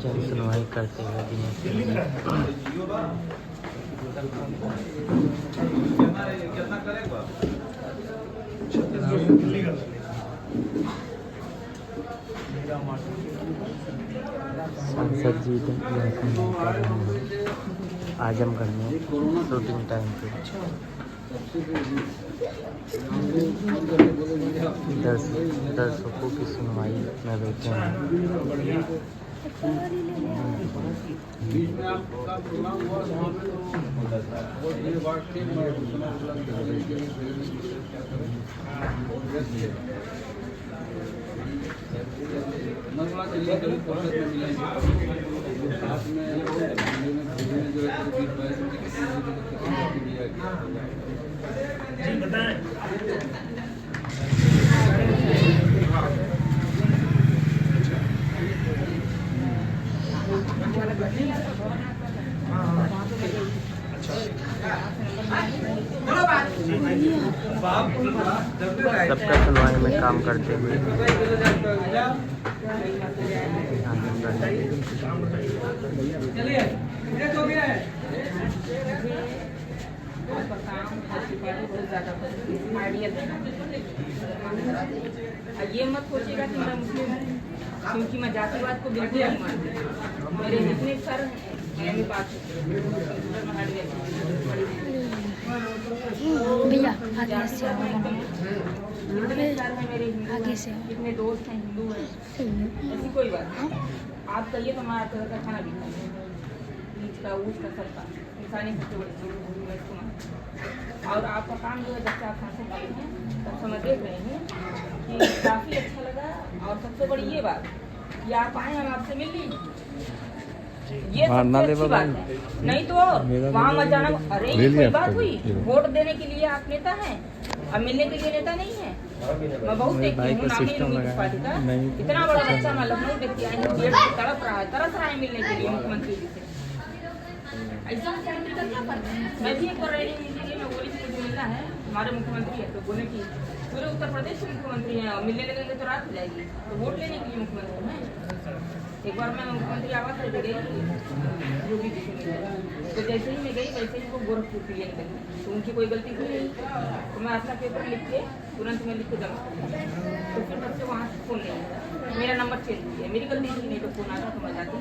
जन सुनवाई करते हुए दिनेश सांसद जी आजमगढ़ में शूटिंग टाइम पे 10 दर्शकों की सुनवाई में बैठे हैं। सबका सुनवाई में काम करते हुए ये मत सोचिएगा कि मैं मुस्लिम हूँ, क्योंकि मैं जातिवाद को बिल्कुल नहीं मानती। मेरे जितने सर मेरे पास भैया आगे से कितने दोस्त हैं हिंदू हैं, ऐसी कोई बात नहीं। आप कहिए तो हमारा तरह का खाना भी खाइए, नीच का ऊँच का सबका इंसानी सबसे बड़ी चीज़ मैं इसको मानती हूँ। और आपका काम जो है जब से आप खांसे पाए हैं तब से मैं देख रहे हैं कि काफ़ी अच्छा लगा। और सबसे बड़ी ये बात कि आप आए हम आपसे मिल लीजिए, ये सबसे अच्छी बात है। नहीं तो वहाँ मत जाना। अरे ये कोई बात हुई? वोट देने के लिए आप नेता हैं, अब मिलने के लिए नेता नहीं है। मैं बहुत देखती हूँ पार्टी का इतना बड़ा बच्चा मैं लखनऊ देखती आई हूँ, तड़प रहा है, तरस रहा है मिलने के लिए मुख्यमंत्री जी से। ऐसा मुख्यमंत्री का क्या फर्क है? मैं भी एक बार रही हूँ, मैं बोली थी मुझे मिलना है, हमारे मुख्यमंत्री है, तो बोले कि पूरे उत्तर प्रदेश के मुख्यमंत्री हैं और मिलने लगेंगे तो रात हो जाएगी, तो वोट लेने के लिए मुख्यमंत्री हैं। एक बार मैं मुख्यमंत्री आवास लेके गई योगी जी से मिलने, तो जैसे ही मैं गई वैसे ही वो गोरखपुर की लेने लगी, तो उनकी कोई गलती हुई नहीं, तो मैं अपना पेपर लिख के तुरंत में लिख के जमा कर, तो फिर तब से वहाँ से फ़ोन नहीं आता, मेरा नंबर चेंज किया, मेरी गलती नहीं तो फ़ोन आता तो मैं जाती।